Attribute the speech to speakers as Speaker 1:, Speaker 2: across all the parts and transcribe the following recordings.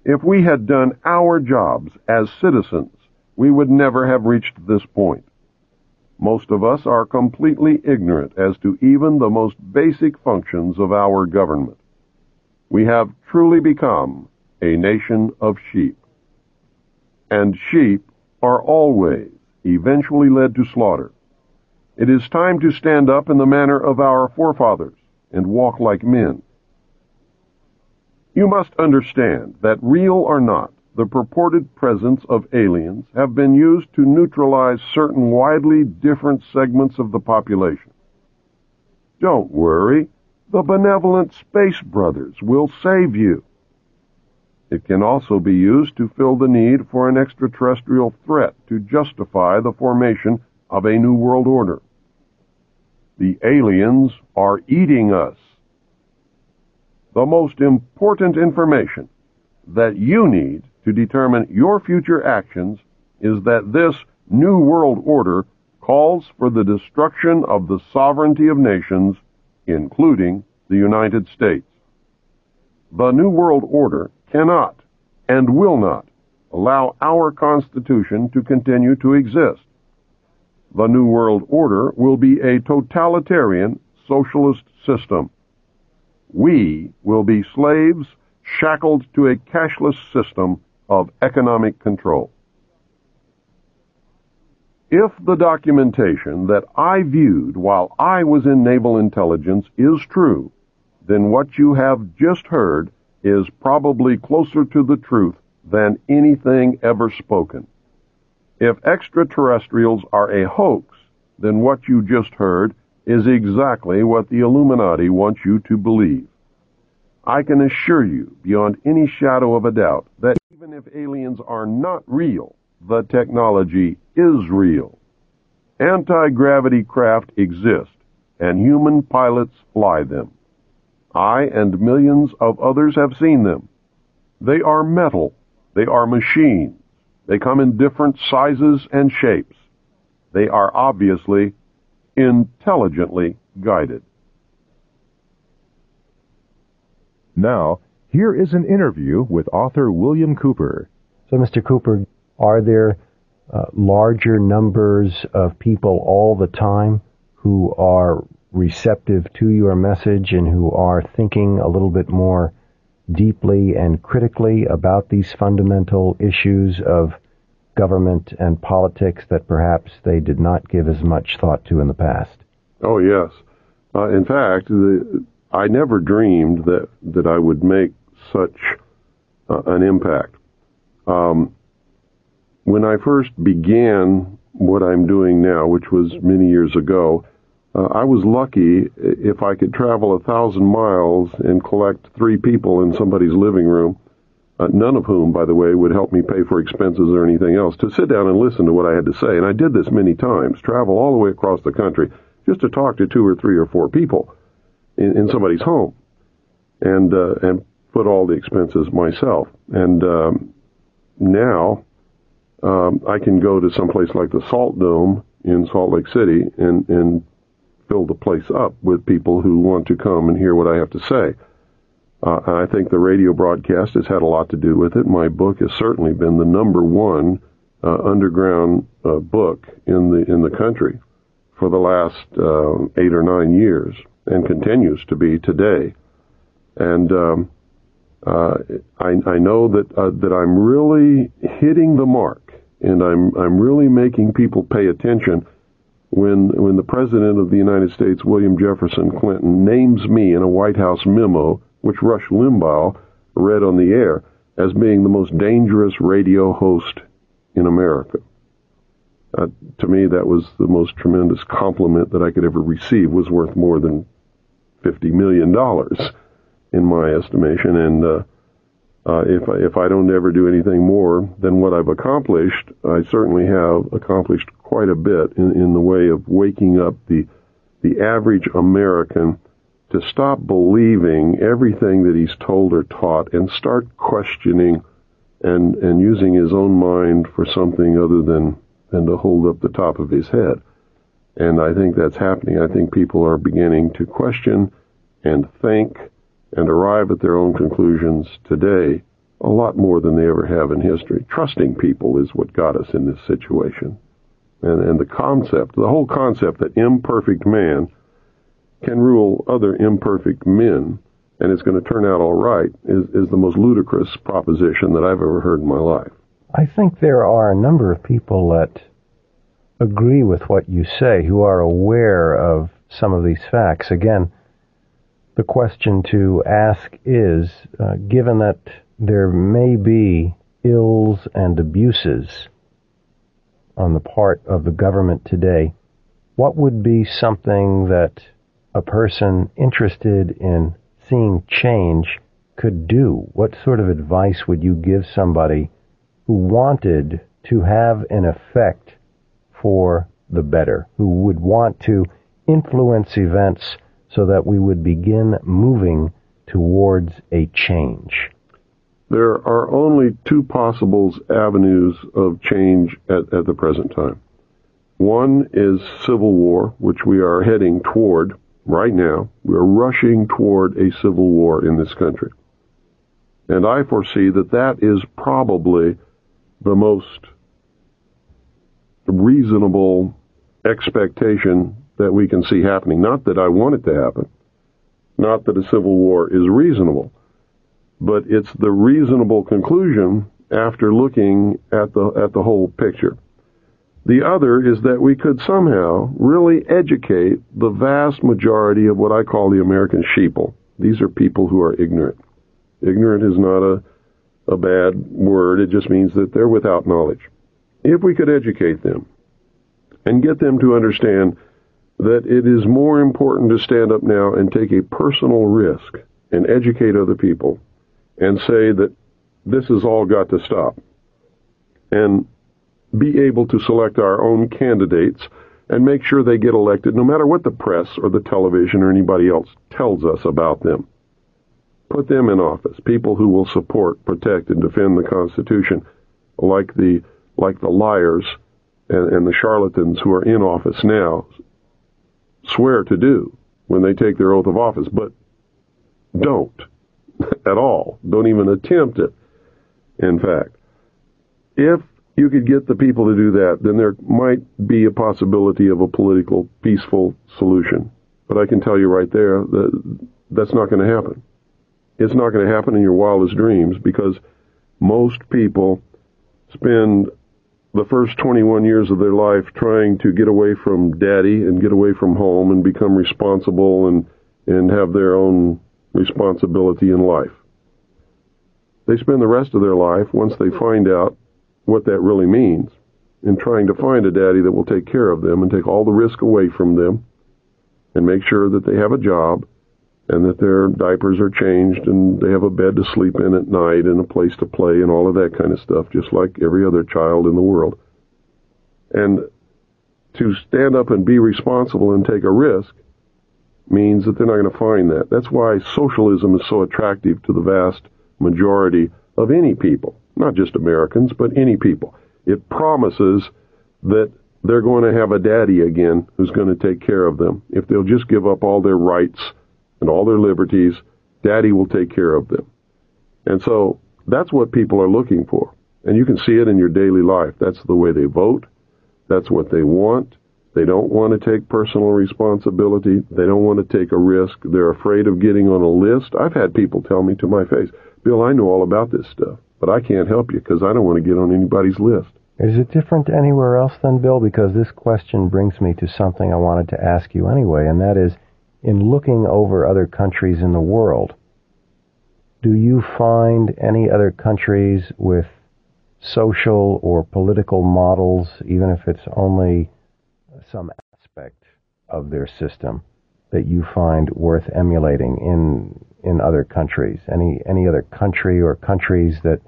Speaker 1: If we had done our jobs as citizens, we would never have reached this point. Most of us are completely ignorant as to even the most basic functions of our government. We have truly become a nation of sheep. And sheep are always eventually led to slaughter. It is time to stand up in the manner of our forefathers and walk like men. You must understand that, real or not, the purported presence of aliens have been used to neutralize certain widely different segments of the population. Don't worry, the benevolent Space Brothers will save you. It can also be used to fill the need for an extraterrestrial threat to justify the formation of a new world order. The aliens are eating us. The most important information that you need to determine your future actions is that this new world order calls for the destruction of the sovereignty of nations, including the United States. The new world order cannot and will not allow our Constitution to continue to exist. The new world order will be a totalitarian socialist system. We will be slaves shackled to a cashless system of economic control. If the documentation that I viewed while I was in naval intelligence is true, then what you have just heard is probably closer to the truth than anything ever spoken. If extraterrestrials are a hoax, then what you just heard is exactly what the Illuminati wants you to believe. I can assure you, beyond any shadow of a doubt, that even if aliens are not real, the technology is real. Anti-gravity craft exist, and human pilots fly them. I and millions of others have seen them. They are metal. They are machines. They come in different sizes and shapes. They are obviously intelligently guided.
Speaker 2: Now, here is an interview with author William Cooper.
Speaker 3: So, Mr. Cooper, are there larger numbers of people all the time who are receptive to your message and who are thinking a little bit more deeply and critically about these fundamental issues of government and politics that perhaps they did not give as much thought to in the past?
Speaker 1: Oh, yes. In fact, I never dreamed that I would make such an impact. When I first began what I'm doing now, which was many years ago, I was lucky if I could travel 1,000 miles and collect 3 people in somebody's living room, none of whom, by the way, would help me pay for expenses or anything else, to sit down and listen to what I had to say. And I did this many times, travel all the way across the country just to talk to 2 or 3 or 4 people in somebody's home and put all the expenses myself. And now I can go to some place like the Salt Dome in Salt Lake City and fill the place up with people who want to come and hear what I have to say. I think the radio broadcast has had a lot to do with it. My book has certainly been the number one underground book in the country for the last 8 or 9 years, and continues to be today. And I know that I'm really hitting the mark, and I'm really making people pay attention when the President of the United States, William Jefferson Clinton, names me in a White House memo, which Rush Limbaugh read on the air, as being the most dangerous radio host in America. To me, that was the most tremendous compliment that I could ever receive. Was worth more than $50 million in my estimation. And if I don't ever do anything more than what I've accomplished, I certainly have accomplished quite a bit in the way of waking up the average American to stop believing everything that he's told or taught and start questioning and using his own mind for something other than to hold up the top of his head. And I think that's happening. I think people are beginning to question and think and arrive at their own conclusions today a lot more than they ever have in history. Trusting people is what got us in this situation. And the whole concept that imperfect man can rule other imperfect men and it's going to turn out all right is the most ludicrous proposition that I've ever heard in my life.
Speaker 3: I think there are a number of people that agree with what you say, who are aware of some of these facts. Again, the question to ask is, given that there may be ills and abuses on the part of the government today, what would be something that a person interested in seeing change could do? What sort of advice would you give somebody who wanted to have an effect for the better, who would want to influence events so that we would begin moving towards a change?
Speaker 1: There are only two possible avenues of change at the present time. One is civil war, which we are heading toward right now. We are rushing toward a civil war in this country. And I foresee that that is probably the most reasonable expectation that we can see happening. Not that I want it to happen. Not that a civil war is reasonable. But it's the reasonable conclusion after looking at the whole picture. The other is that we could somehow really educate the vast majority of what I call the American sheeple. These are people who are ignorant. Ignorant is not a bad word. It just means that they're without knowledge. If we could educate them and get them to understand that it is more important to stand up now and take a personal risk and educate other people and say that this has all got to stop, and be able to select our own candidates and make sure they get elected no matter what the press or the television or anybody else tells us about them. Put them in office, people who will support, protect, and defend the Constitution, like the liars and the charlatans who are in office now swear to do when they take their oath of office, but don't at all. Don't even attempt it, in fact. If you could get the people to do that, then there might be a possibility of a political, peaceful solution. But I can tell you right there that that's not going to happen. It's not going to happen in your wildest dreams, because most people spend the first 21 years of their life trying to get away from daddy and get away from home and become responsible and have their own responsibility in life. They spend the rest of their life, once they find out what that really means, in trying to find a daddy that will take care of them and take all the risk away from them and make sure that they have a job and that their diapers are changed and they have a bed to sleep in at night and a place to play and all of that kind of stuff, just like every other child in the world. And to stand up and be responsible and take a risk means that they're not going to find that. That's why socialism is so attractive to the vast majority of any people, not just Americans, but any people. It promises that they're going to have a daddy again who's going to take care of them. If they'll just give up all their rights and all their liberties, daddy will take care of them. And so that's what people are looking for. And you can see it in your daily life. That's the way they vote. That's what they want. They don't want to take personal responsibility. They don't want to take a risk. They're afraid of getting on a list. I've had people tell me to my face, Bill, I know all about this stuff, but I can't help you because I don't want to get on anybody's list.
Speaker 3: Is it different anywhere else then, Bill? Because this question brings me to something I wanted to ask you anyway, and that is, in looking over other countries in the world, do you find any other countries with social or political models, even if it's only some aspect of their system, that you find worth emulating in other countries? Any other country or countries that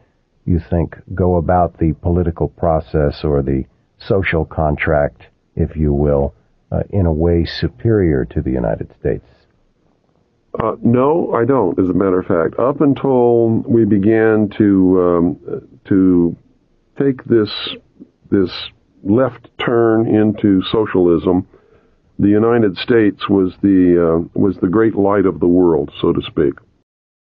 Speaker 3: you think go about the political process or the social contract, if you will, in a way superior to the United States?
Speaker 1: No, I don't, as a matter of fact. Up until we began to take this left turn into socialism, the United States was the great light of the world, so to speak.